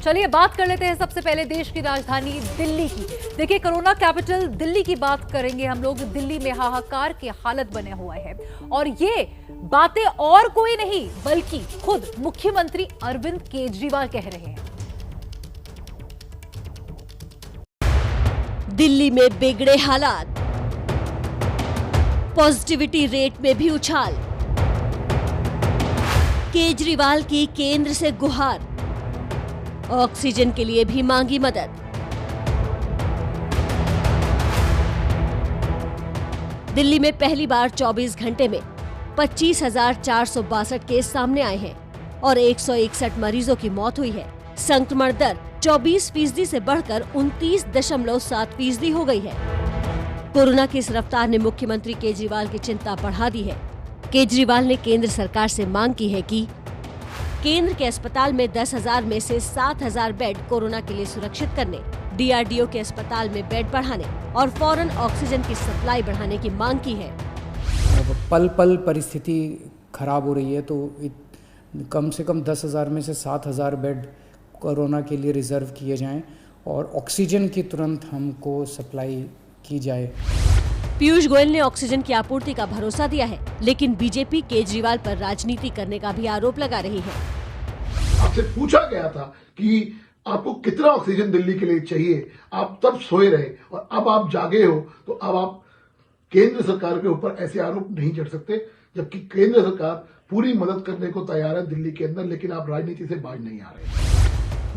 चलिए बात कर लेते हैं सबसे पहले देश की राजधानी दिल्ली की। देखिए, कोरोना कैपिटल दिल्ली की बात करेंगे हम लोग। दिल्ली में हाहाकार की हालत बने हुआ है और ये बातें और कोई नहीं बल्कि खुद मुख्यमंत्री अरविंद केजरीवाल कह रहे हैं। दिल्ली में बिगड़े हालात, पॉजिटिविटी रेट में भी उछाल, केजरीवाल की केंद्र से गुहार, ऑक्सीजन के लिए भी मांगी मदद। दिल्ली में पहली बार 24 घंटे में 25,462 केस सामने आए हैं और 161 मरीजों की मौत हुई है। संक्रमण दर 24% से बढ़कर 29.7% हो गई है। कोरोना की इस रफ्तार ने मुख्यमंत्री केजरीवाल की चिंता बढ़ा दी है। केजरीवाल ने केंद्र सरकार से मांग की है कि केंद्र के अस्पताल में 10,000 में से 7,000 बेड कोरोना के लिए सुरक्षित करने, डीआरडीओ के अस्पताल में बेड बढ़ाने और फौरन ऑक्सीजन की सप्लाई बढ़ाने की मांग की है। पल पल परिस्थिति खराब हो रही है तो कम से कम 10,000 में से 7,000 बेड कोरोना के लिए रिजर्व किए जाएं और ऑक्सीजन की तुरंत हमको सप्लाई की जाए। पीयूष गोयल ने ऑक्सीजन की आपूर्ति का भरोसा दिया है, लेकिन बीजेपी केजरीवाल पर राजनीति करने का भी आरोप लगा रही है। आपसे पूछा गया था कि आपको कितना ऑक्सीजन दिल्ली के लिए चाहिए, आप तब सोए रहे और अब आप जागे हो, तो अब आप केंद्र सरकार के ऊपर ऐसे आरोप नहीं चढ़ सकते, जबकि केंद्र सरकार पूरी मदद करने को तैयार है दिल्ली के अंदर, लेकिन आप राजनीति से बाज नहीं आ रहे।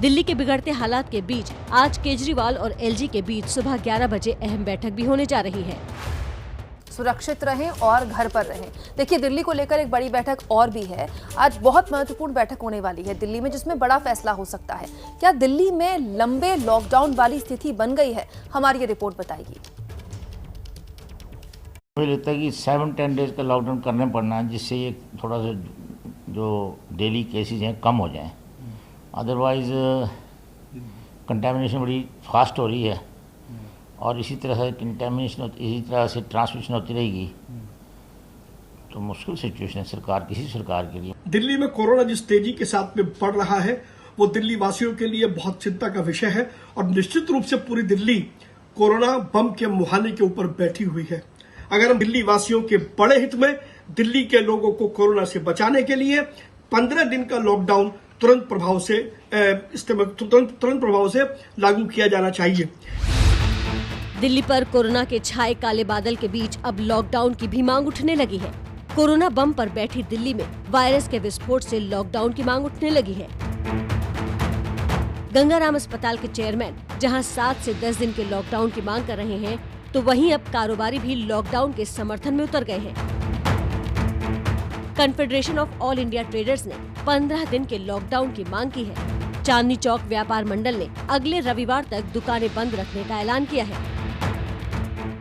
दिल्ली के बिगड़ते हालात के बीच आज केजरीवाल और एलजी के बीच सुबह 11 बजे अहम बैठक भी होने जा रही है। सुरक्षित रहें और घर पर रहें। देखिए, दिल्ली को लेकर एक बड़ी बैठक और भी है। आज बहुत महत्वपूर्ण बैठक होने वाली है दिल्ली में, जिसमें बड़ा फैसला हो सकता है। क्या दिल्ली में लंबे लॉकडाउन वाली स्थिति बन गई है? हमारी ये रिपोर्ट बताएगी। मुझे लगता है कि 7-10 डेज का लॉकडाउन करना पड़ना है, जिससे ये थोड़ा सा जो डेली केसेज हैं कम हो जाएं। अदरवाइज़ कंटेमिनेशन बड़ी फास्ट हो रही है और इसी तरह से इसी तरह से ट्रांसमिशन होती रहेगी तो मुश्किल सिचुएशन है किसी सरकार के लिए। दिल्ली में कोरोना जिस तेजी के साथ में बढ़ रहा है वो दिल्ली वासियों के लिए बहुत चिंता का विषय है और निश्चित रूप से पूरी दिल्ली कोरोना बम के मुहाने के ऊपर बैठी हुई है। अगर हम दिल्ली वासियों के बड़े हित में दिल्ली के लोगों को कोरोना से बचाने के लिए 15 दिन का लॉकडाउन तुरंत प्रभाव से लागू किया जाना चाहिए। दिल्ली पर कोरोना के छाए काले बादल के बीच अब लॉकडाउन की भी मांग उठने लगी है। कोरोना बम पर बैठी दिल्ली में वायरस के विस्फोट से लॉकडाउन की मांग उठने लगी है। गंगाराम अस्पताल के चेयरमैन जहां 7 से 10 दिन के लॉकडाउन की मांग कर रहे हैं, तो वहीं अब कारोबारी भी लॉकडाउन के समर्थन में उतर गए हैं। Confederation of all India traders ने 15 दिन के लॉकडाउन की मांग की है। चांदनी चौक व्यापार मंडल ने अगले रविवार तक दुकानें बंद रखने का ऐलान किया है।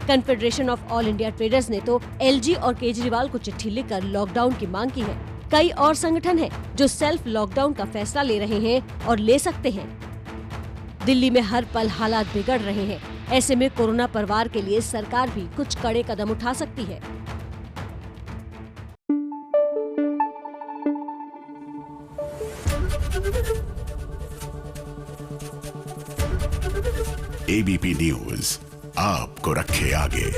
Confederation of all India traders ने तो एलजी और केजरीवाल को चिट्ठी लिखकर लॉकडाउन की मांग की है। कई और संगठन हैं जो सेल्फ लॉकडाउन का फैसला ले रहे हैं और ले सकते हैं। दिल्ली में हर पल हालात बिगड़ रहे हैं। ऐसे में कोरोना पर वार के लिए सरकार भी कुछ कड़े कदम उठा सकती है। एबीपी न्यूज आपको रखे आगे।